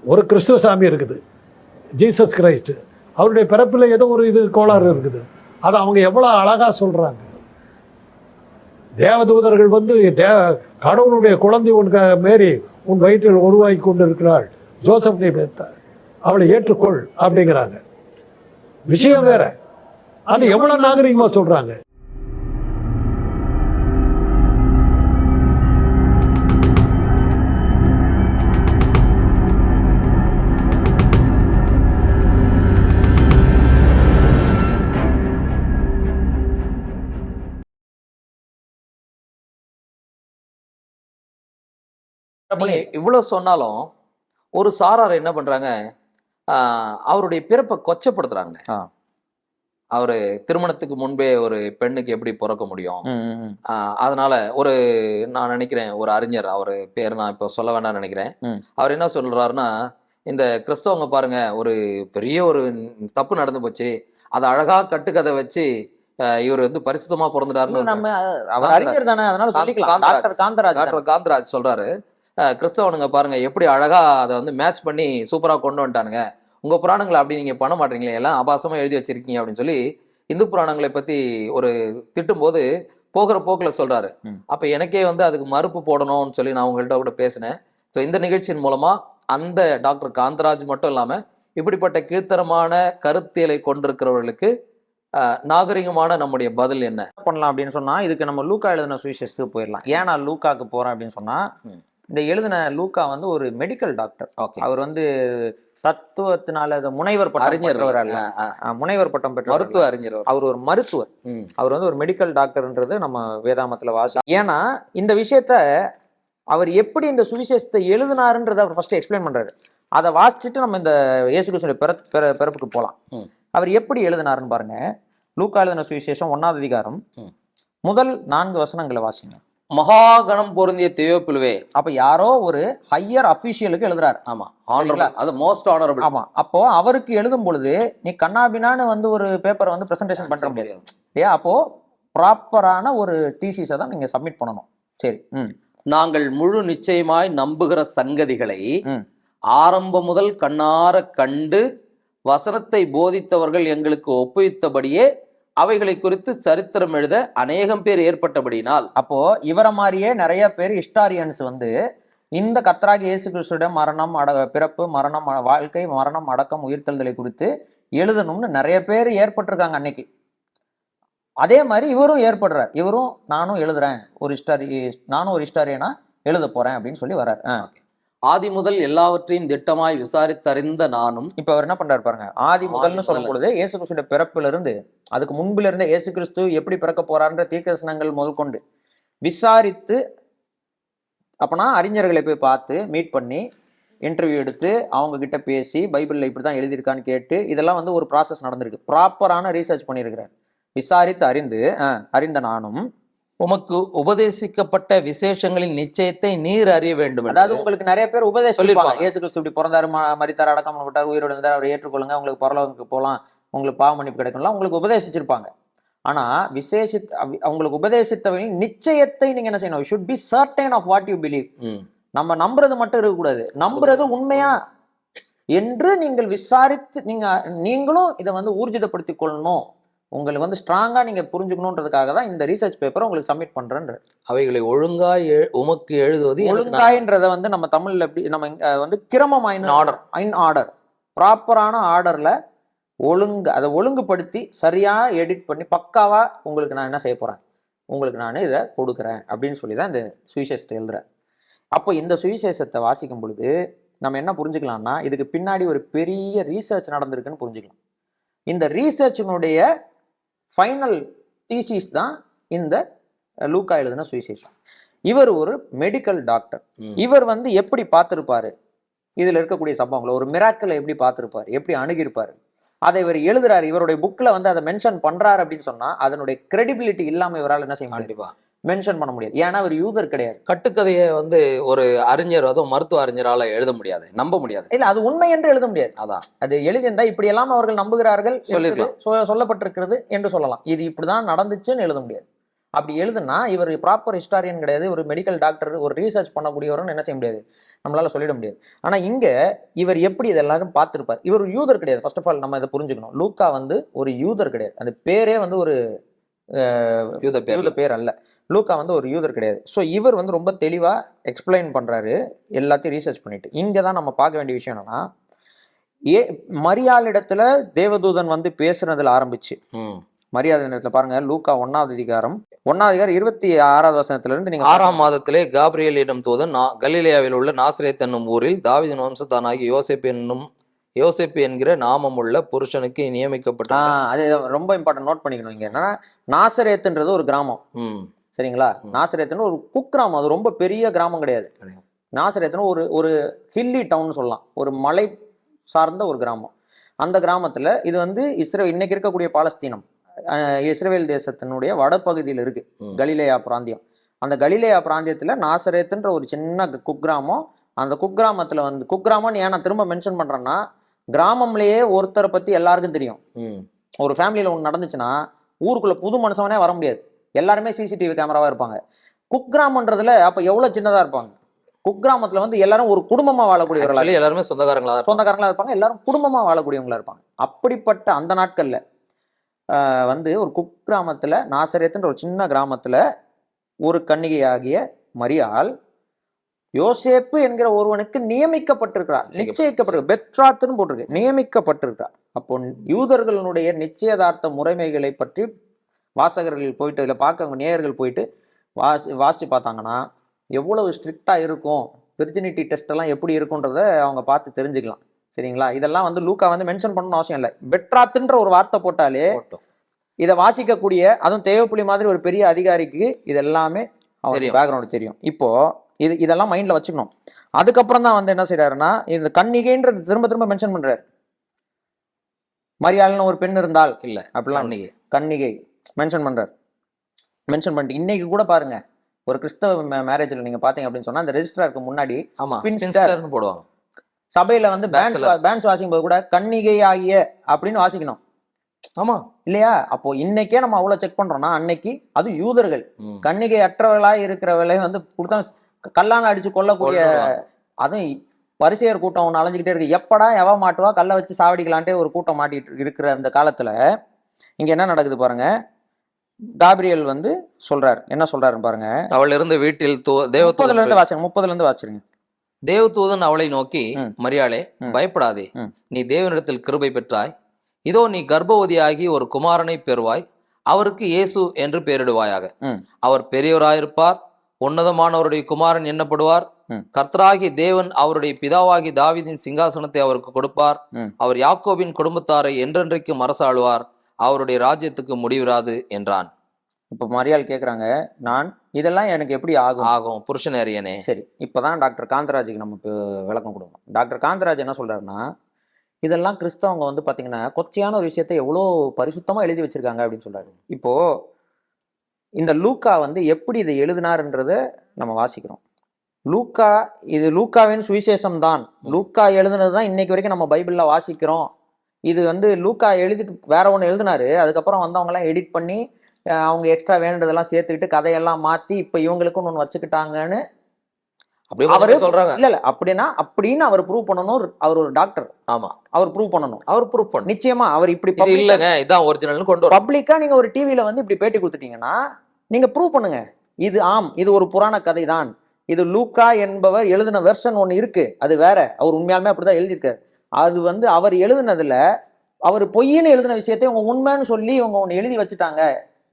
ஒரு கிறிஸ்துவ சாமி இருக்குது, ஜீசஸ் கிரைஸ்ட். அவருடைய பிறப்பில் ஏதோ ஒரு இது கோளாறு இருக்குது. அதை அவங்க எவ்வளோ அழகாக சொல்கிறாங்க. தேவதூதர்கள் வந்து கடவுளுடைய குழந்தை உன் மேரி உன் வயிற்றில் உருவாக்கி கொண்டு இருக்கிறாள், ஜோசப் நீ அவளை ஏற்றுக்கொள் அப்படிங்கிறாங்க. விஷயம் வேற. அது எவ்வளவு நாகரிகமா சொல்றாங்க. இவ்வளவு சொன்னாலும் ஒரு சாரார் என்ன பண்றாங்க, அவருடைய பிறப்பை கொச்சப்படுத்துறாங்க. அவரு திருமணத்துக்கு முன்பே ஒரு பெண்ணுக்கு எப்படி பிறக்க முடியும், அதனால நான் நினைக்கிறேன் ஒரு அறிஞர், அவரு பேர் நான் இப்ப சொல்ல வேண்டாம்னு நினைக்கிறேன், அவர் என்ன சொல்றாருன்னா, இந்த கிறிஸ்தவங்க பாருங்க ஒரு பெரிய ஒரு தப்பு நடந்து போச்சு, அதை அழகா கட்டுக்கதை வச்சு இவர் வந்து பரிசுத்தமா பிறந்துட்டாருன்னு டாக்டர் காந்தராஜ் சொல்றாரு. கிறிஸ்தவனுங்க பாருங்க எப்படி அழகா அதை வந்து மேட்ச் பண்ணி சூப்பரா கொண்டு வந்துட்டானுங்க, உங்க புராணங்களை அப்படி நீங்க பண்ண மாட்டீங்களே, எல்லாம் ஆபாசமா எழுதி வச்சிருக்கீங்க அப்படின்னு சொல்லி இந்து புராணங்களை பத்தி ஒரு திட்டும் போது போகிற போக்குல சொல்றாரு. அப்ப எனக்கே வந்து அதுக்கு மறுப்பு போடணும்னு சொல்லி நான் உங்கள்கிட்ட கூட பேசினேன். ஸோ இந்த நிகழ்ச்சியின் மூலமா அந்த டாக்டர் காந்தராஜ் மட்டும் இல்லாம இப்படிப்பட்ட கீழ்த்தரமான கருத்தியலை கொண்டிருக்கிறவர்களுக்கு நாகரிகமான நம்முடைய பதில் என்ன பண்ணலாம் அப்படின்னு சொன்னா, இதுக்கு நம்ம லூக்கா எழுதின சுவிசேஷத்துக்கு போயிடலாம். ஏன் நான் லூக்காக்கு போறேன் அப்படின்னு சொன்னா, இந்த எழுதின லூக்கா வந்து ஒரு மெடிக்கல் டாக்டர். அவர் வந்து தத்துவத்தினால முனைவர் பட்டம் பெற்றவர், முனைவர் பட்டம் பெற்ற மருத்துவ அறிஞர். அவர் ஒரு மருத்துவர். அவர் வந்து ஒரு மெடிக்கல் டாக்டர்ன்றது நம்ம வேதாமத்துல வாசி. ஏன்னா இந்த விஷயத்த அவர் எப்படி இந்த சுவிசேஷத்தை எழுதினாருன்றத அவர் ஃபர்ஸ்ட் எக்ஸ்பிளைன் பண்றாரு. அதை வாசிச்சுட்டு நம்ம இந்த இயேசு கிறிஸ்துவின் பிறப்புக்கு போகலாம். அவர் எப்படி எழுதினாருன்னு பாருங்க. லூக்கா எழுதின சுவிசேஷம் 1ஆம் அதிகாரம் முதல் 4 வசனங்களை வாசிங்க. மகாகணம் பொருந்திய தேயோப்பிலுவே. அப்ப யாரோ ஒரு ஹையர் அபிஷியலுக்கு எழுதுறாரு. ஆமா, அது மோஸ்ட் ஆனரபிள். ஆமா, அப்போ அவருக்கு எழுதும் பொழுது நீ கண்ணாபினான்னு வந்து ஒரு பேப்பரை வந்து பிரசன்டேஷன் பண்ண முடியாது இல்லையா? அப்போ ப்ராப்பரான ஒரு தீசிஸை தான் நீங்க சப்மிட் பண்ணணும். சரி, நாங்கள் முழு நிச்சயமாய் நம்புகிற சங்கதிகளை ஆரம்பம் முதல் கண்ணார கண்டு வசனத்தை போதித்தவர்கள் எங்களுக்கு ஒப்புவித்தபடியே அவைகளை குறித்து சரித்திரம் எழுத அநேகம் பேர் ஏற்பட்டபடினால். அப்போ இவரை மாதிரியே நிறைய பேர் ஹிஸ்டாரியன்ஸ் வந்து இந்த கர்த்தராகிய இயேசு கிறிஸ்துவின் மரணம், பிறப்பு, மரணம், வாழ்க்கை, மரணம், அடக்கம், உயிர்த்தெழுதலை குறித்து எழுதணும்னு நிறைய பேர் ஏற்பட்டிருக்காங்க அன்னைக்கு. அதே மாதிரி இவரும் ஏற்படுறார். இவரும் நானும் எழுதுறேன், நானும் ஒரு ஹிஸ்டாரியனா எழுத போறேன் அப்படின்னு சொல்லி வர்றாரு. ஆதி முதல் எல்லாவற்றையும் திட்டமாய் விசாரித்தறிந்த நானும். இப்ப அவர் என்ன பண்றாரு பாருங்க. ஆதி முதல்னு சொல்லும் பொழுது இயேசு கிறிஸ்துடைய பிறப்புல இருந்து அதுக்கு முன்பில இருந்தே இயேசு கிறிஸ்து எப்படி பிறக்க போறாருன்ற தீர்க்கதரிசனங்கள் முதல் கொண்டு விசாரித்து, அப்பனா அறிஞர்களை போய் பார்த்து மீட் பண்ணி இன்டர்வியூ எடுத்து அவங்க கிட்ட பேசி பைபிள்ல இப்படிதான் எழுதியிருக்கான்னு கேட்டு இதெல்லாம் வந்து ஒரு ப்ராசஸ் நடந்திருக்கு. ப்ராப்பரான ரீசர்ச் பண்ணியிருக்கிறார். விசாரித்து அறிந்த நானும் உமக்கு உபதேசிக்கப்பட்ட விசேஷங்களின் நிச்சயத்தை நீர் அறிய வேண்டும். அதாவது உங்களுக்கு நிறைய பேர் உபதேசம் சொல்லிருப்பாங்க. இயேசு கிறிஸ்து இப்படி பிறந்தாரு, மரித்தார், அடக்கம் பண்ணப்பட்டார், உயிரோடு இருந்தார், அவரை ஏற்றுக்கொள்ளுங்க, உங்களுக்கு பரலோகத்துக்கு போகலாம், உங்களுக்கு பாவ மன்னிப்பு கிடைக்கும்லாம் உங்களுக்கு உபதேசிச்சிருப்பாங்க. ஆனா உங்களுக்கு உபதேசித்தவர்களின் நிச்சயத்தை நீங்க என்ன செய்யணும்? Should be certain of what you believe. நம்ம நம்புறது மட்டும் இருக்கக்கூடாது, நம்புறது உண்மையா என்று நீங்கள் விசாரித்து நீங்களும் இதை வந்து ஊர்ஜிதப்படுத்திக் கொள்ளணும். உங்களுக்கு வந்து ஸ்ட்ராங்கா நீங்க புரிஞ்சுக்கணுன்றதுக்காக தான் இந்த ரீசர்ச் பேப்பரை உங்களுக்கு சப்மிட் பண்றேன்ற. அவைகளை ஒழுங்காய் உமக்கு எழுதுவது. ஒழுங்காயின்றத வந்து நம்ம தமிழ்ல எப்படி நம்ம வந்து கிரமமாயின் ஆர்டர் ப்ராப்பரான ஆர்டர்ல அதை ஒழுங்குபடுத்தி சரியா எடிட் பண்ணி பக்காவா உங்களுக்கு நான் என்ன செய்ய போறேன், உங்களுக்கு நான் இதை கொடுக்குறேன் அப்படின்னு சொல்லி தான் இந்த சுவிசேஷத்தை எழுதுறேன். அப்போ இந்த சுவிசேஷத்தை வாசிக்கும் பொழுது நம்ம என்ன புரிஞ்சுக்கலாம்னா, இதுக்கு பின்னாடி ஒரு பெரிய ரீசர்ச் நடந்திருக்குன்னு புரிஞ்சுக்கலாம். இந்த ரீசர்ச்சினுடைய ஃபைனல் தீசிஸ் தான் இந்த லூக்கா எழுதின சுவிசேஷம். இவர் ஒரு மெடிக்கல் டாக்டர். இவர் வந்து எப்படி பார்த்திருப்பாரு இதுல இருக்கக்கூடிய சம்பவங்களை, ஒரு மிராக்கிளை எப்படி பார்த்திருப்பாரு, எப்படி அணுகிருப்பாரு, அதை இவர் எழுதுறாரு. இவருடைய புக்ல வந்து அதை மென்ஷன் பண்றாரு அப்படின்னு சொன்னா அதனுடைய கிரெடிபிலிட்டி இல்லாம இவரால் என்ன செய்ய முடியும், மென்ஷன் பண்ண முடியாது. ஏன்னா அவர் யூதர் கிடையாது. கட்டுக்கதையை வந்து ஒரு அறிஞர், அதுவும் மருத்துவ அறிஞரால எழுத முடியாது, நம்ப முடியாது. இல்ல, அது உண்மை என்று எழுத முடியாது. அதான் அது எழுதியிருந்தா இப்படி எல்லாம் அவர்கள் நம்புகிறார்கள் சொல்லப்பட்டிருக்கிறது என்று சொல்லலாம். இது இப்படிதான் நடந்துச்சுன்னு எழுத முடியாது. அப்படி எழுதுனா இவர் ப்ராப்பர் ஹிஸ்டாரியன் கிடையாது, ஒரு மெடிக்கல் டாக்டர், ஒரு ரீசர்ச் பண்ணக்கூடியவர்னு என்ன செய்ய முடியாது, நம்மளால சொல்லிட முடியாது. ஆனா இங்க இவர் எப்படி இதை எல்லாரும் பார்த்திருப்பார்? இவர் ஒரு யூதர் கிடையாது. ஃபர்ஸ்ட் ஆஃப் ஆல் நம்ம இதை புரிஞ்சுக்கணும். லூக்கா வந்து ஒரு யூதர் கிடையாது. அந்த பேரே வந்து ஒரு யூத பேர் அல்ல. லூக்கா வந்து ஒரு யூதர் கிடையாது. ஸோ இவர் வந்து ரொம்ப தெளிவா எக்ஸ்பிளைன் பண்றாரு, எல்லாத்தையும் ரீசர்ச் பண்ணிட்டு. இங்க தான் நம்ம பார்க்க வேண்டிய விஷயம் என்னன்னா, மரியாளிடத்துல தேவதூதன் வந்து பேசுனதுல ஆரம்பிச்சு, மரியாதை நேரத்துல பாருங்க, லூக்கா 1வது அதிகாரம் 26வது வசனத்துல இருந்து நீங்க 6ஆம் மாதத்திலே காபிரியலிடம் தூதன் கலிலேயாவில் உள்ள நாசரேத் என்னும் ஊரில் தாவீதின் வம்சத்தானாகிய யோசேப்பு என்கிற நாமமுள்ள புருஷனுக்கு நியமிக்கப்பட்ட. அது ரொம்ப இம்பார்ட்டன்ட், நோட் பண்ணிக்கணும். இங்க என்னன்னா, நாசரேத்துன்றது ஒரு கிராமம், சரிங்களா? நாசரேத்துன்னு ஒரு குக்கிராமம், அது ரொம்ப பெரிய கிராமம் கிடையாது. நாசரேத்துன்னு ஒரு ஹில்லி டவுன் சொல்லலாம், ஒரு மலை சார்ந்த ஒரு கிராமம். அந்த கிராமத்துல இது வந்து இன்னைக்கு இருக்கக்கூடிய பாலஸ்தீனம், இஸ்ரேல் தேசத்தினுடைய வடபகுதியில் இருக்கு கலிலேயா பிராந்தியம். அந்த கலிலேயா பிராந்தியத்துல நாசரேத்துன்ற ஒரு சின்ன குக்கிராமம். அந்த குக்கிராமத்துல வந்து, குக்கிராமம்னு ஏன் நான் திரும்ப மென்ஷன் பண்றேன்னா, கிராமம்லயே ஒருத்தரை பத்தி எல்லாருக்கும் தெரியும். ஒரு ஃபேமிலியில ஒன்று நடந்துச்சுன்னா ஊருக்குள்ள புது மனுஷனே வர முடியாது, எல்லாருமே சிசிடிவி கேமராவா இருப்பாங்க. குக்கிராமன்றதுல அப்ப எவ்வளவு சின்னதா இருப்பாங்க. குக்கிராமத்துல வந்து எல்லாரும் ஒரு குடும்பமா வாழக்கூடியவர்களா, எல்லாருமே சொந்தக்காரங்களா இருப்பாங்க, எல்லாரும் குடும்பமா வாழக்கூடியவங்களா இருப்பாங்க. அப்படிப்பட்ட அந்த நாட்கள்ல வந்து ஒரு குக்கிராமத்துல, நாசரேத்துன்ற ஒரு சின்ன கிராமத்துல ஒரு கன்னிகையாகிய மரியாள் யோசேப்பு என்கிற ஒருவனுக்கு நியமிக்கப்பட்டிருக்கிறார், நிச்சயிக்கப்பட்டிருக்கு, பெத்ராத்துன்னு போட்டிருக்கு, நியமிக்கப்பட்டிருக்கிறார். அப்போ யூதர்களுடைய நிச்சயதார்த்த முறைமைகளை பற்றி வாசகர்கள் போயிட்டு, இதில் பார்க்க நேயர்கள் போயிட்டு வாசிச்சு பார்த்தாங்கன்னா எவ்வளவு ஸ்ட்ரிக்டா இருக்கும், விர்ஜினிட்டி டெஸ்ட் எல்லாம் எப்படி இருக்குன்றத அவங்க பார்த்து தெரிஞ்சுக்கலாம், சரிங்களா? இதெல்லாம் வந்து லூக்கா வந்து மென்ஷன் பண்ணணும்னு அவசியம் இல்லை. பெட்ராத்துன்ற ஒரு வார்த்தை போட்டாலே இதை வாசிக்கக்கூடிய, அதுவும் தேவப்புலி மாதிரி ஒரு பெரிய அதிகாரிக்கு இது எல்லாமே அவருக்கு பேக்ரவுண்ட் தெரியும். இப்போ இதெல்லாம் மைண்ட்ல வச்சுக்கணும். அதுக்கப்புறம் தான் வந்து என்ன செய்யறாருன்னா, இந்த கன்னிகைன்றது திரும்ப திரும்ப மென்ஷன் பண்றாரு. மரியாள்னு ஒரு பெண் இருந்தால் இல்ல, அப்படிலாம் கன்னிகை மென்ஷன் பண்றாரு. மென்ஷன் பண்ணிட்டு இன்னைக்கு கூட பாருங்க, ஒரு கிறிஸ்தவ மேரேஜ்ல நீங்க பாத்தீங்க அப்படின்னு சொன்னா, அந்த ரெஜிஸ்ட்ராருக்கு முன்னாடி போடுவாங்க. சபையில வந்து பேண்ட்ஸ் வாசிக்கும் போது கூட கன்னிகை ஆகிய அப்படின்னு வாசிக்கணும். ஆமா இல்லையா? அப்போ இன்னைக்கே நம்ம அவ்வளவு செக் பண்றோம்னா, அன்னைக்கு அது யூதர்கள் கன்னிகை அற்றவர்களா இருக்கிறவளை வந்து கொடுத்தா கல்லான அடிச்சு கொல்லக்கூடிய, அதுவும் பரிசேயர் கூட்டம் ஒன்று அலைஞ்சிக்கிட்டே இருக்கு. எப்படா எவ மாட்டுவா கல்லை வச்சு சாவடிக்கலான்ட்டே ஒரு கூட்டம் மாட்டிட்டு இருக்கிற அந்த காலத்துல இங்க என்ன நடக்குது பாருங்க. காபிரியல் வந்து சொல்றாரு, என்ன சொல்றாருன்னு பாருங்க. அவள் இருந்த வீட்டில் 30ல இருந்து வாசிருங்க. தேவதூதன் அவளை நோக்கி, மரியாளே பயப்படாதே, நீ தேவனிடத்தில் கிருபை பெற்றாய், இதோ நீ கர்ப்பவதியாகி ஒரு குமாரனை பெறுவாய், அவருக்கு இயேசு என்று பெயரிடுவாயாக. அவர் பெரியவராயிருப்பார், உன்னதமானவருடைய குமாரன் எண்ணப்படுவார். கர்த்தராகி தேவன் அவருடைய பிதாவாகி தாவீதின் சிங்காசனத்தை அவருக்கு கொடுப்பார். அவர் யாக்கோபின் குடும்பத்தாரை என்றென்றைக்கும் அரசாளுவார், அவருடைய ராஜ்யத்துக்கு முடிவிராது என்றான். இப்ப மரியாள் கேக்குறாங்க, நான் இதெல்லாம் எனக்கு எப்படி ஆகும் புருஷன் அறியனே. சரி, இப்பதான் டாக்டர் காந்தராஜுக்கு நம்ம விளக்கம் கொடுக்கணும். டாக்டர் காந்தராஜ் என்ன சொல்றாருன்னா, இதெல்லாம் கிறிஸ்தவங்க வந்து பாத்தீங்கன்னா கொச்சையான ஒரு விஷயத்த எவ்வளோ பரிசுத்தமா எழுதி வச்சிருக்காங்க அப்படின்னு சொல்றாரு. இப்போ இந்த லூக்கா வந்து எப்படி இதை எழுதினார்ன்றத நம்ம வாசிக்கிறோம். லூக்கா, இது லூக்காவின் சுவிசேஷம் தான், லூக்கா எழுதுனதுதான் இன்னைக்கு வரைக்கும் நம்ம பைபிள்ல வாசிக்கிறோம். இது வந்து லூக்கா எழுதிட்டு வேற ஒன்று எழுதினாரு, அதுக்கப்புறம் வந்து அவங்க எல்லாம் எடிட் பண்ணி அவங்க எக்ஸ்ட்ரா வேணுன்றதெல்லாம் சேர்த்துக்கிட்டு கதையெல்லாம் மாத்தி இப்ப இவங்களுக்குன்னு ஒன்று வச்சுக்கிட்டாங்கன்னு அவரு சொல்றாங்க. இல்ல அப்படின்னா அப்படின்னு அவர் ப்ரூவ் பண்ணணும். அவர் ஒரு டாக்டர். ஆமா, அவர் ப்ரூவ் பண்ணணும். அவர் ப்ரூவ் பண்ணணும் நிச்சயமா. அவர் இப்படி இல்லங்க இதான் ஒரிஜினல் கொண்டு பப்ளிக்கா நீங்க ஒரு டிவில வந்து இப்படி பேட்டி கொடுத்துட்டீங்கன்னா நீங்க ப்ரூவ் பண்ணுங்க, இது இது ஒரு புராண கதை தான், இது லூக்கா என்பவர் எழுதின வெர்ஷன் ஒன்று இருக்கு, அது வேற, அவர் உண்மையாலுமே அப்படிதான் எழுதியிருக்காரு. அது வந்து அவர் எழுதுனதுல அவர் பொய்ன்னு எழுதின விஷயத்தை இவங்க உண்மைன்னு சொல்லி இவங்க ஒன்று எழுதி வச்சுட்டாங்க,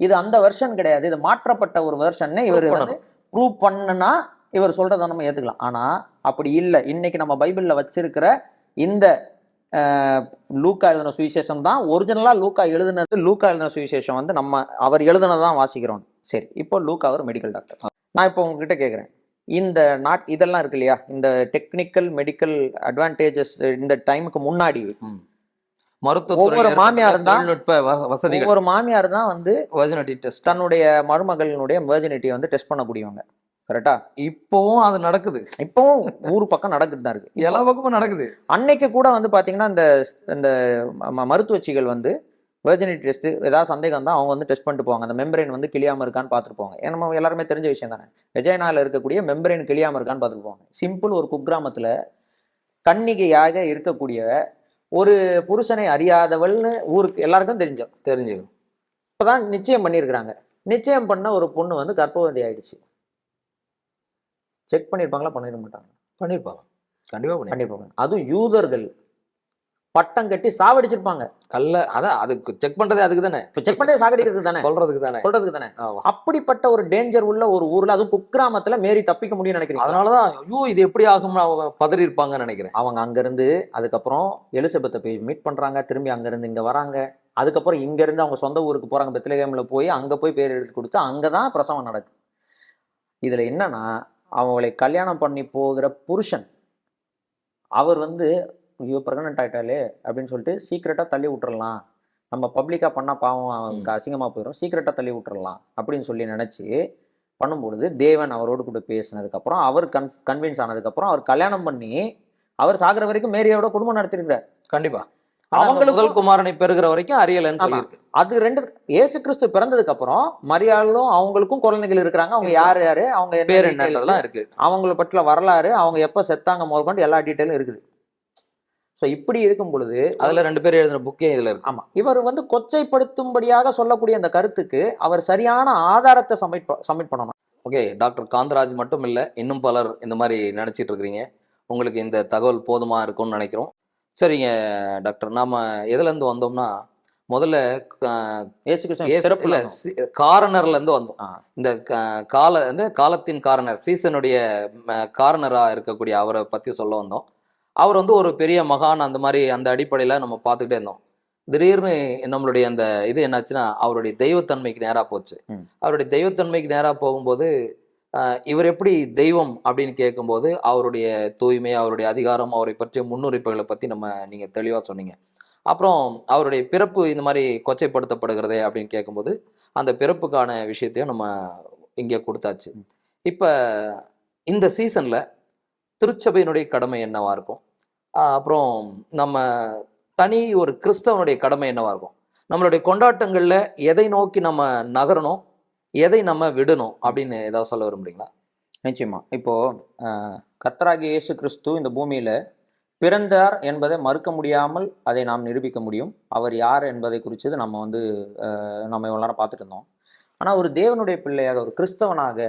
இது அந்த வெர்ஷன் கிடையாது, இது மாற்றப்பட்ட ஒரு வெர்ஷன் இவர் வந்து ப்ரூவ் பண்ணுனா இவர் சொல்றதை நம்ம ஏத்துக்கலாம். ஆனா அப்படி இல்லை. இன்னைக்கு நம்ம பைபிள்ல வச்சிருக்கிற இந்த லூக்கா எழுதின சுவிசேஷம் தான் ஒரிஜினலா லூக்கா எழுதினது. லூக்கா எழுதின சுவிசேஷம் வந்து நம்ம அவர் எழுதினதான் வாசிக்கிறோம். சரி, இப்போ லூக்கா அவர் மெடிக்கல் டாக்டர். நான் இப்போ உங்ககிட்ட கேட்குறேன், இந்த இதெல்லாம் இருக்கு இல்லையா, இந்த டெக்னிக்கல் மெடிக்கல் அட்வான்டேஜஸ் இந்த டைமுக்கு முன்னாடி ஒவ்வொரு மாமியார் தான் ஒவ்வொரு மாமியார் தான் வந்து தன்னுடைய மருமகளினுடைய வெர்ஜினிட்டியை வந்து டெஸ்ட் பண்ணக்கூடியவங்க. கரெக்டா? இப்பவும் அது நடக்குது, இப்பவும் ஊரு பக்கம் நடக்குது தான் இருக்கு, எல்லா பக்கமும் நடக்குது. அன்னைக்கு கூட வந்து பாத்தீங்கன்னா இந்த மருத்துவச்சிகள் வந்து வெர்ஜினிட்டி டெஸ்ட் ஏதாவது சந்தேகம் தான் அவங்க வந்து டெஸ்ட் பண்ணிட்டு போவாங்க. அந்த மெம்பரைன் வந்து கிளியாமல் இருக்கான்னு பார்த்துட்டு போவாங்க. ஏன்னா நம்ம எல்லாருமே தெரிஞ்ச விஷயம் தானே, வெஜைனால இருக்கக்கூடிய மெம்பரைன் கிளியாமல் இருக்கான்னு பார்த்துட்டு போவாங்க. சிம்பிள். ஒரு குக்கிராமத்தில் கன்னிகையாக இருக்கக்கூடிய ஒரு புருஷனை அறியாதவள்னு ஊருக்கு எல்லாருக்கும் தெரிஞ்சு இப்போதான் நிச்சயம் பண்ணியிருக்கிறாங்க. நிச்சயம் பண்ண ஒரு பொண்ணு வந்து கர்ப்பவதி ஆயிடுச்சு. செக் பண்ணியிருப்பாங்களா? பண்ணிட மாட்டாங்க. பண்ணியிருப்பாங்க, கண்டிப்பாக. அதுவும் யூதர்கள் பட்டம் கட்டி சாவடிச்சிருப்பாங்க. அதான் அதுக்கு செக் பண்றதே அதுக்கு தானே, செக் பண்ணி சாகடிக்கிறதுக்கு தானே, சொல்றதுக்கு தானே. அப்படிப்பட்ட ஒரு டேஞ்சர் உள்ள ஒரு ஊர்ல, அதுவும் குக்கிராமத்துல மேரி தப்பிக்க முடியும்னு நினைக்கிறேன். அதனாலதான் ஐயோ இது எப்படி ஆகும் அவங்க பதறி இருப்பாங்கன்னு நினைக்கிறேன். அவங்க அங்க இருந்து அதுக்கப்புறம் எலிசபெத்தை போய் மீட் பண்றாங்க. திரும்பி அங்க இருந்து இங்க வராங்க. அதுக்கப்புறம் இங்க இருந்து அவங்க சொந்த ஊருக்கு போறாங்க. பெத்லகேம்ல போய் அங்க போய் பேர் எடுத்து கொடுத்து அங்கதான் பிரசவம் நடக்குது. இதுல என்னன்னா, அவங்களை கல்யாணம் பண்ணி போகிற புருஷன் அவர் வந்து ஐயோ பிரெக்னென்ட் ஆயிட்டாலே அப்படின்னு சொல்லிட்டு சீக்கிரட்டா தள்ளி விட்டுறலாம், நம்ம பப்ளிக்கா பண்ணா பாவம் அசிங்கமா போயிடும், சீக்கிரட்டா தள்ளி விட்டுறலாம் அப்படின்னு சொல்லி நினைச்சு பண்ணும்பொழுது, தேவன் அவரோடு கூட பேசினதுக்கு அப்புறம் அவர் கன்வின்ஸ் ஆனதுக்கு அப்புறம் அவர் கல்யாணம் பண்ணி அவர் சாகிற வரைக்கும் மேரியோட குடும்பம் நடத்திருக்கிறார். கண்டிப்பா. அவங்களுக்கு முதல் குமாரனை பெறுகிற வரைக்கும் அறியலன்னு சொல்லியிருக்கு. அது ரெண்டு. இயேசு கிறிஸ்து பிறந்ததுக்கு அப்புறம் மரியாளும் அவங்களுக்கும் குழந்தைகள் இருக்கிறாங்க. அவங்க யாரு அவங்க பேர் என்னன்றதெல்லாம் இருக்கு, அவங்கள பற்றின வரலாறு, அவங்க எப்ப செத்தாங்க முதற்கொண்டு எல்லா டீட்டெயிலும் இருக்குது. ஸோ இப்படி இருக்கும் பொழுது அதுல 2 பேர் எழுதின புக்கே இதுல இருக்கு. ஆமா, இவர் வந்து கொச்சைப்படுத்தும்படியாக சொல்லக்கூடிய அந்த கருத்துக்கு அவர் சரியான ஆதாரத்தை சப்மிட் பண்ணணும். ஓகே, டாக்டர் காந்தராஜ் மட்டும் இல்லை, இன்னும் பலர் இந்த மாதிரி நினைச்சிட்டு இருக்கிறீங்க. உங்களுக்கு இந்த தகவல் போதுமா இருக்கும்னு நினைக்கிறோம். சரிங்க டாக்டர், நாம எதுல இருந்து வந்தோம்னா, முதல்ல காரணர்ல இருந்து வந்தோம். இந்த காலத்தின் காரணர், சீசனுடைய காரணரா இருக்கக்கூடிய அவரை பத்தி சொல்ல வந்தோம். அவர் வந்து ஒரு பெரிய மகான், அந்த மாதிரி அந்த அடிப்படையில் நம்ம பார்த்துக்கிட்டே இருந்தோம். திடீர்னு நம்மளுடைய அந்த இது என்னாச்சுன்னா, அவருடைய தெய்வத்தன்மைக்கு நேராக போச்சு. அவருடைய தெய்வத்தன்மைக்கு நேராக போகும்போது இவர் எப்படி தெய்வம் அப்படின்னு கேட்கும்போது அவருடைய தூய்மை, அவருடைய அதிகாரம், அவரை பற்றிய முன்னுரிமைகளை பற்றி நீங்கள் தெளிவாக சொன்னீங்க. அப்புறம் அவருடைய பிறப்பு இந்த மாதிரி கொச்சைப்படுத்தப்படுகிறதே அப்படின்னு கேட்கும்போது அந்த பிறப்புக்கான விஷயத்தையும் நம்ம இங்கே கொடுத்தாச்சு. இப்போ இந்த சீசனில் திருச்சபையினுடைய கடமை என்னவா இருக்கும், அப்புறம் நம்ம தனி ஒரு கிறிஸ்தவனுடைய கடமை என்னவா இருக்கும், நம்மளுடைய கொண்டாட்டங்களில் எதை நோக்கி நம்ம நகரணும், எதை நம்ம விடணும் அப்படின்னு ஏதாவது சொல்ல விரும்புறீங்களா? நிச்சயமா. இப்போ கர்த்தராகிய இயேசு கிறிஸ்து இந்த பூமியில பிறந்தார் என்பதை மறுக்க முடியாமல் அதை நாம் நிரூபிக்க முடியும். அவர் யார் என்பதை குறித்து நம்ம நம்ம இவ்வளோ நேரம் பார்த்துட்டு இருந்தோம். ஆனால் ஒரு தேவனுடைய பிள்ளையாக, ஒரு கிறிஸ்தவனாக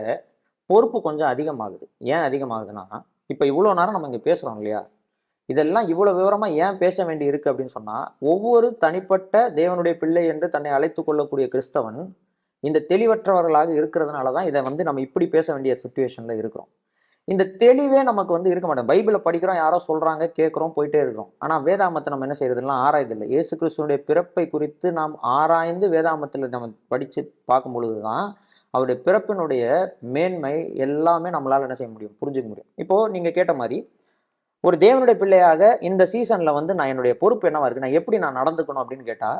பொறுப்பு கொஞ்சம் அதிகமாகுது. ஏன் அதிகமாகுதுன்னா, இப்போ இவ்வளோ நேரம் நம்ம இங்கே பேசுகிறோம் இல்லையா, இதெல்லாம் இவ்வளோ விவரமாக ஏன் பேச வேண்டி இருக்குது அப்படின்னு சொன்னால், ஒவ்வொரு தனிப்பட்ட தேவனுடைய பிள்ளை என்று தன்னை அழைத்து கொள்ளக்கூடிய கிறிஸ்தவன் இந்த தெளிவற்றவர்களாக இருக்கிறதுனால தான் இதை நம்ம இப்படி பேச வேண்டிய சுச்சுவேஷனில் இருக்கிறோம். இந்த தெளிவே நமக்கு இருக்க மாட்டோம். பைபிளை படிக்கிறோம், யாரோ சொல்கிறாங்க, கேட்குறோம், போயிட்டே இருக்கிறோம். ஆனால் வேதாமத்தை நம்ம என்ன செய்யறதுலாம் ஆராய்தில்லை. இயேசு கிறிஸ்துவனுடைய பிறப்பை குறித்து நாம் ஆராய்ந்து வேதாமத்தில் நம்ம படித்து பார்க்கும் பொழுது தான் அவருடைய பிறப்பினுடைய மேன்மை எல்லாமே நம்மளால் என்ன செய்ய முடியும், புரிஞ்சுக்க முடியும். இப்போது நீங்கள் கேட்ட மாதிரி ஒரு தேவனுடைய பிள்ளையாக இந்த சீசனில் நான் என்னுடைய பொறுப்பு என்னவா இருக்குது, நான் எப்படி நடந்துக்கணும் அப்படின்னு கேட்டால்,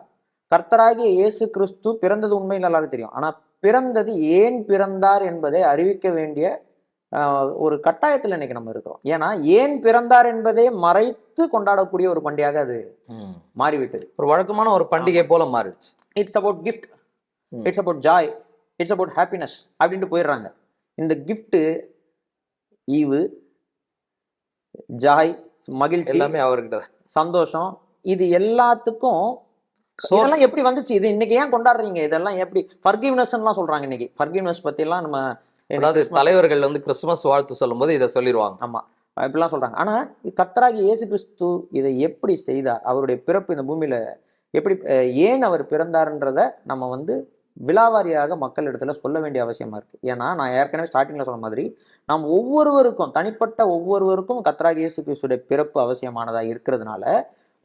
கர்த்தராகிய இயேசு கிறிஸ்து பிறந்தது உண்மையில் எல்லாரும் தெரியும். ஆனால் பிறந்தது ஏன் பிறந்தார் என்பதை அறிவிக்க வேண்டிய ஒரு கட்டாயத்தில் இன்னைக்கு நம்ம இருக்கிறோம். ஏன்னா ஏன் பிறந்தார் என்பதை மறைத்து கொண்டாடக்கூடிய ஒரு பண்டிகையாக அது மாறிவிட்டது. ஒரு வழக்கமான ஒரு பண்டிகை போல மாறிடுச்சு. It's about gift, it's about Joy, it's about happiness அப்படின்ட்டு போயிடுறாங்க. இந்த கிஃப்ட், ஈவு, ஜாய், மகிழ்ச்சி, எல்லாமே அவர்கிட்ட, சந்தோஷம், இது எல்லாத்துக்கும் இதெல்லாம் எப்படி வந்துச்சு, இது இன்னைக்கு ஏன் கொண்டாடுறீங்க, இதெல்லாம் எப்படி ஃபர்கிவ்னஸ் எல்லாம் சொல்றாங்க. இன்னைக்கு ஃபர்கிவ்னஸ் பத்தி எல்லாம் நம்ம, அதாவது தலைவர்கள் கிறிஸ்துமஸ் வாழ்த்து சொல்லும் போது இதை சொல்லிடுவாங்க. ஆமா, இப்படிலாம் சொல்றாங்க. ஆனா கர்த்தராகிய இயேசு கிறிஸ்து இதை எப்படி செய்தார், அவருடைய பிறப்பு இந்த பூமியில எப்படி, ஏன் அவர் பிறந்தார்ன்றத நம்ம விழாவாரியாக மக்கள் இடத்துல சொல்ல வேண்டிய அவசியமா இருக்கு. ஏன்னா நான் ஏற்கனவே ஸ்டார்டிங்ல சொன்ன மாதிரி, நாம் ஒவ்வொருவருக்கும், தனிப்பட்ட ஒவ்வொருவருக்கும் கர்த்தராகிய இயேசு கிறிஸ்துடைய பிறப்பு அவசியமானதா இருக்கிறதுனால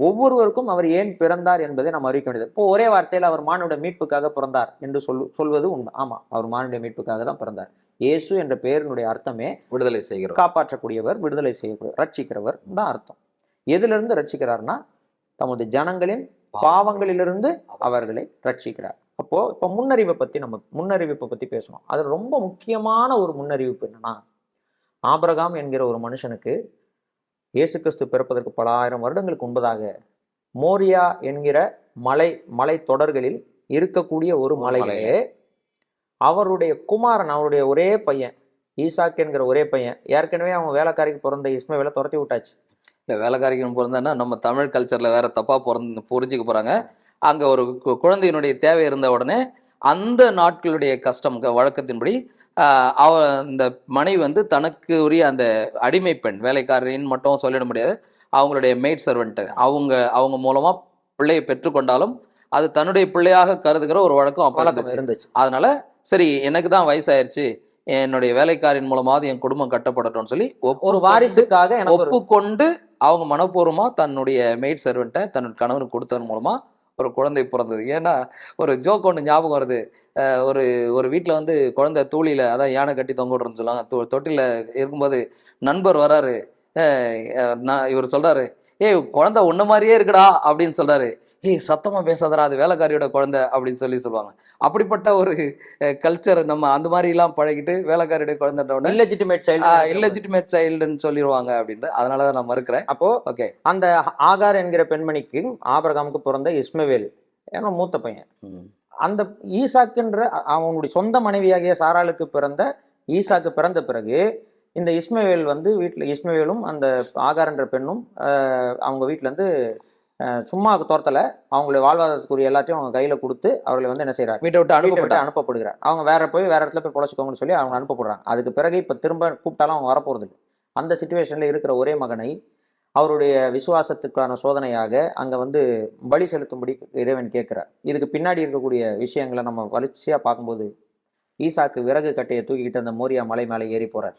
ஒவ்வொருவருக்கும் அவர் ஏன் பிறந்தார் என்பதை நாம் அறிவிக்க வேண்டியது. இப்போ ஒரே வார்த்தையில் அவர் மானுட மீட்புக்காக பிறந்தார் என்று சொல்வது உண்மை. ஆமா, அவர் மானுட மீட்புக்காக தான் பிறந்தார். இயேசு என்ற பெயரினுடைய அர்த்தமே விடுதலை செய்கிறவர், காப்பாற்றக்கூடியவர், விடுதலை செய்யக்கூடிய, ரட்சிக்கிறவர் தான் அர்த்தம். எதுல இருந்து ரட்சிக்கிறார்னா, தமது ஜனங்களின் பாவங்களிலிருந்து அவர்களை ரட்சிக்கிறார். அப்போ இப்போ முன்னறிவிப்பை பத்தி பேசணும். அது ரொம்ப முக்கியமான ஒரு முன்னறிவிப்பு என்னன்னா, ஆபிரகாம் என்கிற ஒரு மனுஷனுக்கு இயேசு கிறிஸ்து பிறப்பதற்கு பல ஆயிரம் வருடங்களுக்கு முன்பதாக மோரியா என்கிற மலை தொடர்களில் இருக்கக்கூடிய ஒரு மலையிலே அவருடைய குமாரன், அவருடைய ஒரே பையன் ஈசாக் என்கிற ஒரே பையன், ஏற்கனவே அவங்க வேலைக்காரிக்கு பிறந்த இஸ்மவேலை துரத்தி விட்டாச்சு. இல்லை, வேலைக்காரிக்கு பிறந்தன்னா நம்ம தமிழ் கல்ச்சரில் வேற தப்பாக புரிஞ்சுக்க போகிறாங்க. அங்கே ஒரு குழந்தையினுடைய தேவை இருந்த உடனே அந்த நாட்களுடைய கஷ்டம் வழக்கத்தின்படி இந்த மனைவி வந்து தனக்கு உரிய அந்த அடிமை பெண், வேலைக்காரின்னு மட்டும் சொல்லிட முடியாது, அவங்களுடைய மெய்ட் சர்வெண்ட், அவங்க மூலமாக பிள்ளையை பெற்றுக்கொண்டாலும் அது தன்னுடைய பிள்ளையாக கருதுகிற ஒரு வழக்கம் அப்போ இருந்துச்சு. அதனால சரி, எனக்கு தான் வயசாயிருச்சு, என்னுடைய வேலைக்காரின் மூலமாவது என் குடும்பம் கட்டப்படட்டும்னு சொல்லி ஒரு வாரிசுக்காக ஒப்புக்கொண்டு அவங்க மனப்பூர்வமா தன்னுடைய மெய்ட் சர்வெண்ட்டை தன் கணவனுக்கு கொடுத்ததன் மூலமா ஒரு குழந்தை பிறந்தது. ஏன்னா ஒரு ஜோக் ஒன்று ஞாபகம் வருது. ஒரு வீட்டில் வந்து குழந்தை தூளியில், அதான் யானை கட்டி தொங்க விடுறோன்னு சொல்லுவாங்க, தொட்டில இருக்கும்போது நண்பர் வராரு, இவர் சொல்றாரு, ஏய் குழந்தை உன்ன மாதிரியே இருக்குடா அப்படின்னு சொல்றாரு. ஏய் சத்தமா பேசாதரா, அது வேலைக்காரியோட குழந்தை அப்படின்னு சொல்லுவாங்க. அப்படிப்பட்ட ஒரு கல்ச்சர் நம்ம அந்த மாதிரி எல்லாம் பழகிட்டு வேலைக்காரியோட குழந்தை இல்லெஜிட்டிமேட் சைல்டுன்னு சொல்லிடுவாங்க அப்படின்ட்டு. அதனாலதான் நான் மறுக்கிறேன். அப்போ ஓகே, அந்த ஆகார் என்கிற பெண்மணிக்கு ஆபிரகாமுக்கு பிறந்த இஸ்மவேல் ஏன்னா மூத்த பையன், அந்த ஈசாக்குன்ற அவங்களுடைய சொந்த மனைவியாகிய சாராளுக்கு பிறந்த ஈசாக்கு பிறந்த பிறகு இந்த இஸ்மவேல் வந்து இஸ்மவேலும் அந்த ஆகார் என்ற பெண்ணும் அவங்க வீட்டுல இருந்து சும்மா தோர்த்தல அவங்களுடைய வாழ்வாதாரத்துக்குரிய எல்லாத்தையும் அவங்க கையில கொடுத்து அவர்களை வந்து என்ன செய்யறாரு, வீட்டை விட்டு அனுப்பப்படுகிறார். அவங்க வேற இடத்துல போய் பொழைச்சிக்கோங்கன்னு சொல்லி அவங்க அனுப்பப்படுறாங்க. அதுக்கு பிறகு இப்ப திரும்ப கூப்பிட்டாலும் அவங்க வரப்போறது இல்லை. அந்த சிச்சுவேஷன்ல இருக்கிற ஒரே மகனை அவருடைய விசுவாசத்துக்கான சோதனையாக அங்க வந்து பலி செலுத்தும்படி இறைவன் கேட்கிறார். இதுக்கு பின்னாடி இருக்கக்கூடிய விஷயங்களை நம்ம வளர்ச்சியா பார்க்கும்போது, ஈசாக்கு விறகு கட்டையை தூக்கிக்கிட்டு அந்த மோரியா மலை மேலே ஏறி போறார்.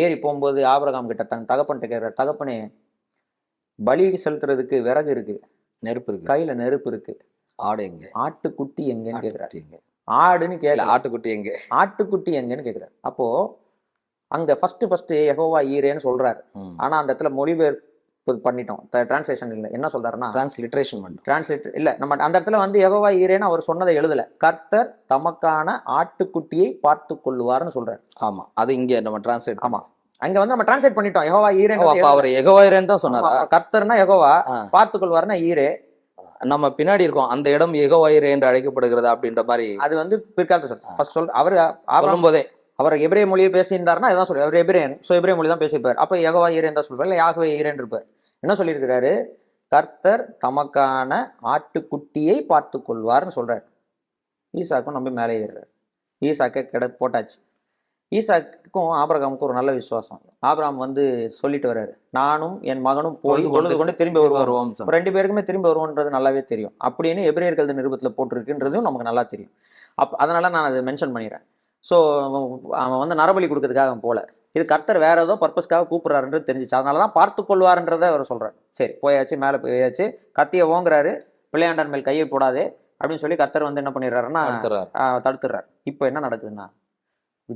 ஏறி போகும்போது ஆபிரகாம் கிட்ட தன் தகப்பன்கிட்ட கேட்கிறார், தகப்பனே பலி செலுத்துறதுக்கு விறகு இருக்கு, நெருப்பு இருக்கு, கையில நெருப்பு இருக்கு, ஆடு எங்க, ஆட்டுக்குட்டி எங்கன்னு கேட்கிறாரு. ஆடுன்னு கேட்கல, ஆட்டுக்குட்டி எங்கன்னு கேட்கிறாரு. அப்போ அங்க ஃபர்ஸ்ட் யெகோவா ஈரேன்னு சொல்றாரு. ஆனா அந்த இடத்துல மொழிபெயர்ப்பு பண்ணிட்டோம், டிரான்ஸ்லேஷன் இல்லை. என்ன சொல்றாருன்னா டிரான்ஸ்லேட் இல்ல, நம்ம அந்த இடத்துல வந்து யெகோவா ஈரேன்னு அவர் சொன்னதை எழுதல, கர்த்தர் தமக்கான ஆட்டுக்குட்டியை பார்த்து கொள்ளுவார்னு சொல்றாரு. ஆமா, அது இங்க நம்ம டிரான்ஸ்லேட். ஆமா, அங்க வந்து நம்ம டிரான்ஸ்லேட் பண்ணிட்டோம், யெகோவா ஈரே. அவர் யெகோவா ஈரேன்னு தான் சொன்னாரு. கர்த்தர்னா யெகோவா, பார்த்து கொள்வார்னா ஈரே. நம்ம பின்னாடி இருக்கோம், அந்த இடம் யெகோவா ஈரே என்று அழைக்கப்படுகிறது அப்படின்ற மாதிரி. அது வந்து பிற்காலத்துல அவர் சொல்லும்போதே அவர் எபிரேய மொழியை பேசியிருந்தாருன்னா இதான் சொல்லி, அவர் எபிரேயன், ஸோ எபிரேய மொழி தான் பேசியிருப்பார். அப்போ யெகோவா ஈரேன்னு தான் சொல்வார், இல்லை யாகவே ஈரேன்னு இருப்பார். என்ன சொல்லியிருக்கிறாரு, கர்த்தர் தமக்கான ஆட்டுக்குட்டியை பார்த்து கொள்வார்னு சொல்றாரு. ஈசாக்கும் நம்பி மேலே ஏறுறாரு. ஈசாக்கை போட்டாச்சு. ஈசாக்கும் ஆபிரகாமுக்கும் ஒரு நல்ல விசுவாசம். ஆபிரகாம் வந்து சொல்லிட்டு வர்றாரு, நானும் என் மகனும் பொழுது கொண்டு திரும்பி வருவோம். ரெண்டு பேருக்குமே திரும்பி வருவோன்றது நல்லாவே தெரியும். அப்படின்னு எபிரேயர்கள் நிருபத்துல போட்டிருக்குன்றதும் நமக்கு நல்லா தெரியும். அதனால நான் அதை மென்ஷன் பண்ணிடுறேன். ஸோ அவன் வந்து நரபலி கொடுக்கறதுக்காக அவன் போல, இது கர்த்தர் வேற ஏதோ பர்பஸ்க்காக கூப்பிடுறாருன்றது தெரிஞ்சிச்சு. அதனாலதான் பார்த்து கொள்வாருன்றதை அவர் சொல்றாரு. சரி, போயாச்சு, மேலே போயாச்சு, கத்தியை ஓங்குறாரு, பிள்ளையாண்டான் மேல் கையை போடாதே அப்படின்னு சொல்லி கர்த்தர் வந்து என்ன பண்ணிடுறாருன்னா தடுத்துடுறாரு. இப்போ என்ன நடக்குதுன்னா,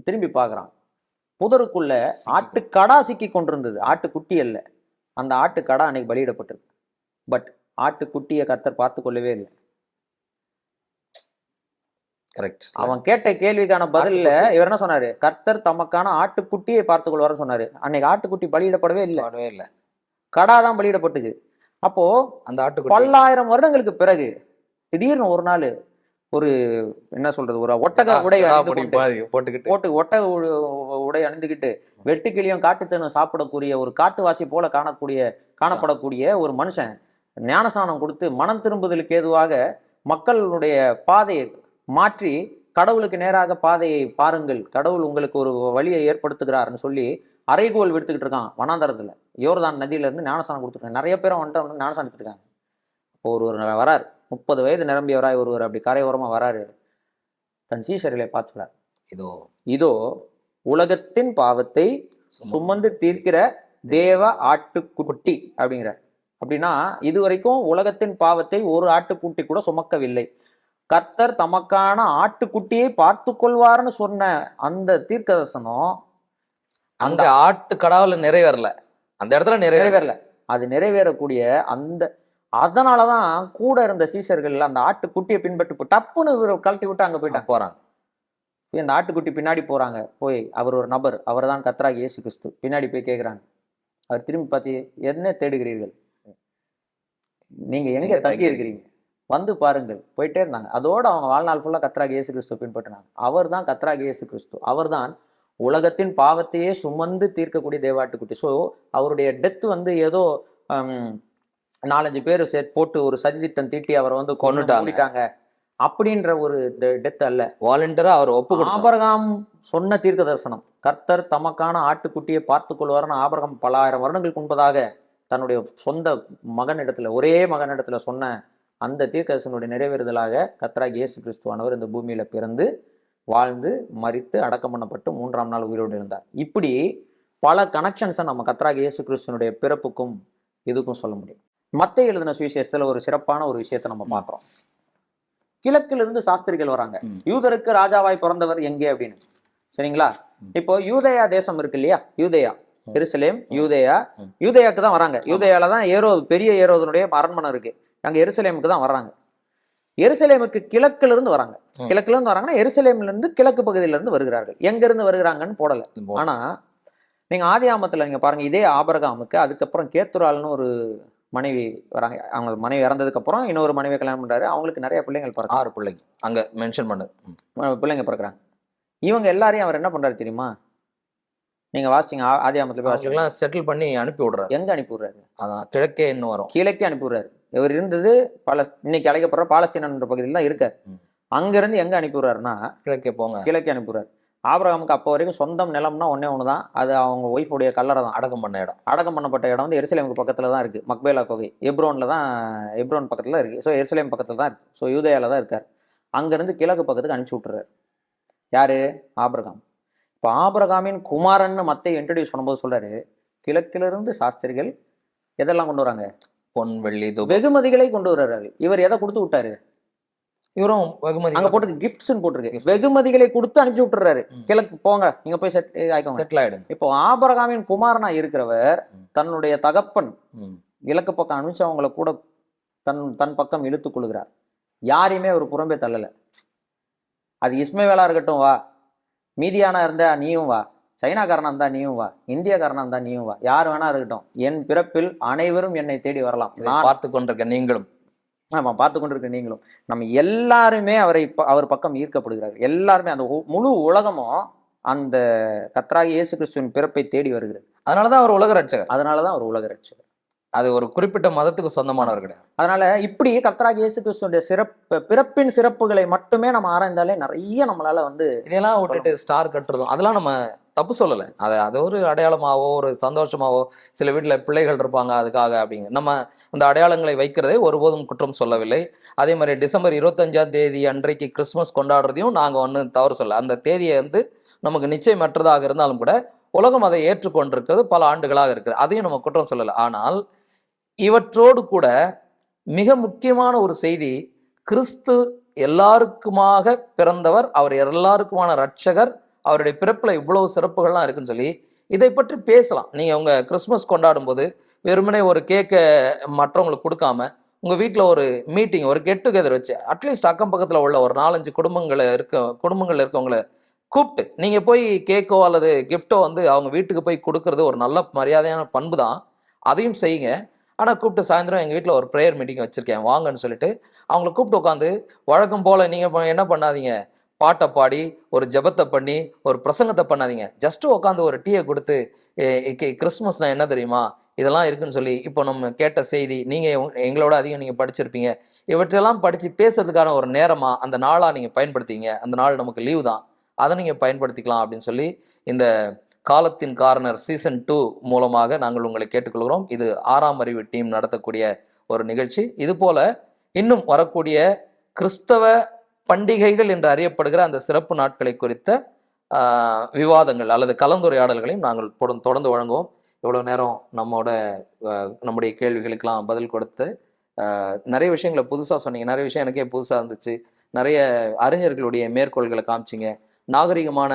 திரும்பி பார்க்குறான், புதருக்குள்ள ஆட்டுக்கடா சிக்கி கொண்டிருந்தது. ஆட்டுக்குட்டி அல்ல, அந்த ஆட்டுக்கடா அன்னைக்கு பலியிடப்பட்டது. பட் ஆட்டுக்குட்டியை கர்த்தர் பார்த்து கொள்ளவே இல்லை. கரெக்ட். அவன் கேட்ட கேள்விக்கான பதில்ல இவர் என்ன சொன்னாரு, கர்த்தர் தமக்கான ஆட்டுக்குட்டியை பார்த்து கொள்வார்னு சொன்னாரு. அன்னைக்கு ஆட்டுக்குட்டி பலியிடப்படவே இல்லை, கடா தான் பலியிடப்பட்டுச்சு. அப்போ அந்த ஆட்டு 10,000 வருடங்களுக்கு பிறகு திடீர்னு ஒரு நாள் ஒரு என்ன சொல்றது, ஒரு ஒட்டக உடை போட்டு ஒட்டக உடை அணிந்துகிட்டு வெட்டுக்கிளியும் காட்டுத்தேனும் சாப்பிடக்கூடிய ஒரு காட்டுவாசி போல காணப்படக்கூடிய ஒரு மனுஷன் ஞானஸ்நானம் கொடுத்து மனம் திரும்புதலுக்கு ஏதுவாக மக்களுடைய பாதையை மாற்றி கடவுளுக்கு நேராக பாதையை பாருங்கள், கடவுள் உங்களுக்கு ஒரு வழியை ஏற்படுத்துகிறாருன்னு சொல்லி அறைகோல் விடுத்துக்கிட்டு இருக்கான் வனாந்தரத்துல. யோர்தான் நதியில இருந்து ஞானஸ்நானம் கொடுத்துருக்காங்க. நிறைய பேரை வந்துட்டு ஞானஸ்நானம் எடுத்துருக்காங்க. இப்போ ஒருவர் வரார், 30 வயது நிரம்பியவராய் ஒருவர் அப்படி கரையோரமா வராரு. தன் சீசர்களை பார்த்துக்கிறார், இதோ உலகத்தின் பாவத்தை சுமந்து தீர்க்கிற தேவ ஆட்டுக்குட்டி அப்படிங்கிறார். அப்படின்னா இதுவரைக்கும் உலகத்தின் பாவத்தை ஒரு ஆட்டுக்குட்டி கூட சுமக்கவில்லை. கர்த்தர் தமக்கான ஆட்டுக்குட்டியை பார்த்து கொள்வார்னு சொன்ன அந்த தீர்க்கதரிசனம் அந்த ஆட்டு கடாவுல நிறைவேறல, அந்த இடத்துல நிறைவேறல. அது நிறைவேறக்கூடிய அதனாலதான் கூட இருந்த சீசர்கள் அந்த ஆட்டுக்குட்டியை பின்பற்றி டப்புன்னு கழட்டி விட்டு அங்க போறாங்க. அந்த ஆட்டுக்குட்டி பின்னாடி போறாங்க. போய் அவர் ஒரு நபர், அவர் தான் கர்த்தராகிய இயேசு கிறிஸ்து. பின்னாடி போய் கேட்கிறாங்க, அவர் திரும்பி பார்த்து என்ன தேடுகிறீர்கள்? நீங்க எங்க தங்கி இருக்கிறீங்க, வந்து பாருங்கள். போயிட்டே இருந்தாங்க. அதோட அவங்க வாழ்நாள் ஃபுல்லா கர்த்தராகிய இயேசு கிறிஸ்துவ பின்பற்றினாங்க. அவர் தான் கர்த்தராகிய இயேசு கிறிஸ்து. அவர் தான் உலகத்தின் பாவத்தையே சுமந்து தீர்க்கக்கூடிய தேவாட்டுக்குட்டி. ஸோ அவருடைய டெத் வந்து ஏதோ 4-5 பேர் போட்டு ஒரு சதித்திட்டம் தீட்டி அவரை வந்து கொன்னுட்டாங்க அப்படின்ற ஒரு டெத் அல்ல. வாலண்டியரா அவர் ஒப்புக்கொடுத்தார். ஆபிரகாம் சொன்ன தீர்க்க தரிசனம், கர்த்தர் தமக்கான ஆட்டுக்குட்டியை பார்த்துக் கொள்வார்னு ஆபிரகாம் பல ஆயிரம் வருடங்களுக்கு முன்பதாக தன்னுடைய சொந்த மகனிடத்துல, ஒரே மகனிடத்துல சொன்ன அந்த தீர்க்க தரிசனுடைய நிறைவேறுதலாக கர்த்தராகிய இயேசு கிறிஸ்துவானவர் இந்த பூமியில பிறந்து வாழ்ந்து மரித்து அடக்கம் பண்ணப்பட்டு 3ஆம் நாள் உயிரோடு இருந்தார். இப்படி பல கனெக்ஷன்ஸை நம்ம கர்த்தராகிய இயேசு கிறிஸ்துவனுடைய பிறப்புக்கும் இதுக்கும் சொல்ல முடியும். மத்தேயு எழுதின சுவிசேஷத்துல ஒரு சிறப்பான ஒரு விஷயத்தை நம்ம பார்க்கிறோம். கிழக்குல இருந்து சாஸ்திரிகள் வராங்க. யூதருக்கு ராஜாவாய் பிறந்தவர் எங்கே அப்படின்னு. சரிங்களா? இப்போ யூதேயா தேசம் இருக்கு இல்லையா, யூதேயா, எருசலேம், யூதேயா, யூதேயாக்கு தான் வராங்க. யூதேயால தான் பெரிய ஏரோதனுடைய அரண்மனை இருக்கு. அங்க எருசலேமுக்கு தான் வர்றாங்க. எருசலேமுக்கு கிழக்குல இருந்து வராங்க. கிழக்குல இருந்து வராங்கன்னா எருசலேம்ல இருந்து கிழக்கு பகுதியில இருந்து வருகிறார்கள். எங்க இருந்து வருகிறாங்கன்னு போடல. ஆனா நீங்க ஆதியாமத்துல நீங்க பாருங்க, இதே ஆபிரகாமுக்கு அதுக்கப்புறம் கேத்துரால்னு ஒரு மனைவி வராங்க. அவங்க மனைவி இறந்ததுக்கு அப்புறம் இன்னொரு மனைவி கல்யாணம் பண்றாரு. அவங்களுக்கு நிறைய பிள்ளைங்கள் பிறகு 6 பிள்ளைங்க அங்க மென்ஷன் பண்ணது பிள்ளைங்க பிறக்கிறாங்க. இவங்க எல்லாரையும் அவர் என்ன பண்றாரு தெரியுமா? நீங்க வாசிங்க ஆதியாமத்துல போய் செட்டில் பண்ணி அனுப்பி விடுறாரு. எங்க அனுப்பி விடுறாரு? அதான் கிழக்கே இன்னும் வரும், கிழக்கே அனுப்பி விடுறாரு. இவர் இருந்தது இன்னைக்கு அழைக்கப்படுற பாலஸ்தீனன்ற பகுதியில் தான் இருக்காரு. அங்க இருந்து எங்க அனுப்பி விடுறாருன்னா கிழக்கே போங்க, கிழக்கே அனுப்பி விடுறாரு. ஆபிரகாமுக்கு அப்போ வரைக்கும் சொந்தம் நிலம்னா ஒண்ணுதான், அது அவங்க ஒய்ஃபுடைய கல்லறை தான். அடக்கம் பண்ண இடம், அடக்கம் பண்ணப்பட்ட இடம் வந்து எருசலேமுக்கு பக்கத்துல தான் இருக்கு. மக்பேலா கோகை எப்ரோன் பக்கத்துல இருக்கு. ஸோ எருசலேம் பக்கத்துல தான் இருக்கு. ஸோ யூதேயால தான் இருக்காரு. அங்கிருந்து கிழக்கு பக்கத்துக்கு அனுப்பிச்சு விட்டுறாரு. யாரு? ஆபிரகாம். இப்போ ஆபிரகாமின் குமாரன்னு மத்தேயு இன்ட்ரடியூஸ் பண்ணும்போது சொல்றாரு, கிழக்கிலிருந்து சாஸ்திரிகள் எதெல்லாம் கொண்டு வராங்க? பொன் வெள்ளி வெகுமதிகளை கொண்டு வர்றாரு. இவர் எதை கொடுத்து விட்டாரு? இவரும் வெகுமதி அங்க போட்டு கிஃப்ட்ஸ் போட்டுருக்கு. வெகுமதிகளை கொடுத்து அனுப்பிச்சு விட்டுறாரு. கிழக்கு போங்க, நீங்க போய் செட்டில் ஆயிடுங்க. இப்போ ஆபிரகாமின் குமாரனா இருக்கிறவர் தன்னுடைய தகப்பன் கிழக்கு பக்கம் அனுப்பிச்சு அவங்களை கூட தன் பக்கம் இழுத்துக் கொள்கிறார். யாரையுமே ஒரு புறம்பே தள்ளல. அது இஸ்மவேலா இருக்கட்டும் வா, மீதியானா இருந்தா நீயும் வா, சைனாக்காரனா இருந்தா நீயும் வா, இந்தியாக்காரனா இருந்தா நீயும் வா, யார் வேணா இருக்கட்டும், என் பிறப்பில் அனைவரும் என்னை தேடி வரலாம். நான் பார்த்து கொண்டிருக்க நீங்களும், ஆமா பார்த்து கொண்டிருக்க நீங்களும், நம்ம எல்லாருமே அவர் பக்கம் ஈர்க்கப்படுகிறார்கள். எல்லாருமே அந்த முழு உலகமும் அந்த கர்த்தராகிய இயேசு கிறிஸ்துவின் பிறப்பை தேடி வருகிறது. அதனாலதான் அவர் உலக ரட்சகர். அதனாலதான் அவர் உலக ரட்சகர். அது ஒரு குறிப்பிட்ட மதத்துக்கு சொந்தமானவர் கிடையாது. அதனால இப்படி கர்த்தராகிய இயேசு கிறிஸ்துவினுடைய பிறப்பின் சிறப்புகளை மட்டுமே நம்ம ஆராய்ந்தாலே நிறைய நம்மளால வந்து இதெல்லாம் விட்டுட்டு ஸ்டார் கட்டுறதும் அதெல்லாம் நம்ம தப்பு சொல்லலை. அது ஒரு அடையாளமாவோ ஒரு சந்தோஷமாவோ, சில வீட்டில் பிள்ளைகள் இருப்பாங்க அதுக்காக அப்படிங்க நம்ம அந்த அடையாளங்களை வைக்கிறதே ஒருபோதும் குற்றம் சொல்லவில்லை. அதே மாதிரி டிசம்பர் 25ஆம் தேதி அன்றைக்கு கிறிஸ்மஸ் கொண்டாடுறதையும் நாங்கள் ஒன்றும் தவறு சொல்ல. அந்த தேதியை வந்து நமக்கு நிச்சயமற்றதாக இருந்தாலும் கூட உலகம் அதை ஏற்றுக்கொண்டிருக்கிறது பல ஆண்டுகளாக இருக்குது. அதையும் நம்ம குற்றம் சொல்லலை. ஆனால் இவற்றோடு கூட மிக முக்கியமான ஒரு செய்தி, கிறிஸ்து எல்லாருக்குமாக பிறந்தவர், அவர் எல்லாருக்குமான ரட்சகர், அவருடைய பிறப்புல இவ்வளவு சிறப்புகள்லாம் இருக்குன்னு சொல்லி இதை பற்றி பேசலாம். நீங்க உங்க கிறிஸ்மஸ் கொண்டாடும் போது வெறுமனே ஒரு கேக்கை மற்றவங்களுக்கு கொடுக்காம உங்க வீட்டில் ஒரு மீட்டிங், ஒரு கெட் டுகெதர் வச்சு அட்லீஸ்ட் அக்கம் பக்கத்தில் உள்ள ஒரு 4-5 குடும்பங்கள்ல இருக்கவங்களை கூப்பிட்டு நீங்க போய் கேக்கோ அல்லது கிஃப்டோ வந்து அவங்க வீட்டுக்கு போய் கொடுக்கறது ஒரு நல்ல மரியாதையான பண்பு தான். அதையும் செய்யுங்க. ஆனால் கூப்பிட்டு சாயந்தரம் எங்கள் வீட்டில் ஒரு ப்ரேயர் மீட்டிங் வச்சுருக்கேன் வாங்கன்னு சொல்லிட்டு அவங்கள கூப்பிட்டு உட்காந்து வழக்கம் போல் நீங்கள் என்ன பண்ணாதீங்க, பாட்டை பாடி ஒரு ஜெபத்தை பண்ணி ஒரு பிரசங்கத்தை பண்ணாதீங்க. ஜஸ்ட்டு உட்காந்து ஒரு டீயை கொடுத்து கிறிஸ்மஸ்னால் என்ன தெரியுமா, இதெல்லாம் இருக்குன்னு சொல்லி இப்போ நம்ம கேட்ட செய்தி நீங்கள் எங்களோட அதிகம் நீங்கள் படிச்சிருப்பீங்க, இவற்றெல்லாம் படித்து பேசுறதுக்கான ஒரு நேரமாக அந்த நாளாக நீங்கள் பயன்படுத்திங்க. அந்த நாள் நமக்கு லீவு தான், அதை நீங்கள் பயன்படுத்திக்கலாம் அப்படின்னு சொல்லி இந்த காலத்தின் காரணர் சீசன் 2 மூலமாக நாங்கள் உங்களை கேட்டுக்கொள்கிறோம். இது 6ஆம் அறிவு டீம் நடத்தக்கூடிய ஒரு நிகழ்ச்சி. இது போல இன்னும் வரக்கூடிய கிறிஸ்தவ பண்டிகைகள் என்று அறியப்படுகிற அந்த சிறப்பு நாட்களை குறித்த விவாதங்கள் அல்லது கலந்துரையாடல்களையும் நாங்கள் தொடர்ந்து வழங்குவோம். இவ்வளோ நேரம் நம்முடைய கேள்விகளுக்கெல்லாம் பதில் கொடுத்து நிறைய விஷயங்களை புதுசாக சொன்னீங்க. நிறைய விஷயம் எனக்கே புதுசாக இருந்துச்சு. நிறைய அறிஞர்களுடைய மேற்கோள்களை காமிச்சிங்க. நாகரிகமான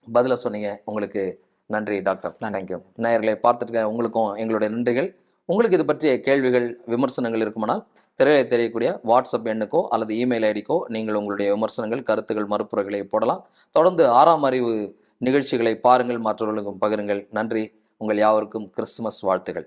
பதிலை சொன்னீங்க. உங்களுக்கு நன்றி டாக்டர். தேங்க்யூ. நேயர்களை பார்த்துட்டு உங்களுக்கும் எங்களுடைய நன்றிகள். உங்களுக்கு இது பற்றிய கேள்விகள் விமர்சனங்கள் இருக்குமானால் திரையில தெரியக்கூடிய வாட்ஸ்அப் எண்ணுக்கோ அல்லது இமெயில் ஐடிக்கோ நீங்கள் உங்களுடைய விமர்சனங்கள், கருத்துக்கள், மறுப்புரைகளை போடலாம். தொடர்ந்து 6ஆம் அறிவு நிகழ்ச்சிகளை பாருங்கள், மற்றவர்களுக்கும் பகிருங்கள். நன்றி. உங்கள் யாவருக்கும் கிறிஸ்துமஸ் வாழ்த்துகள்.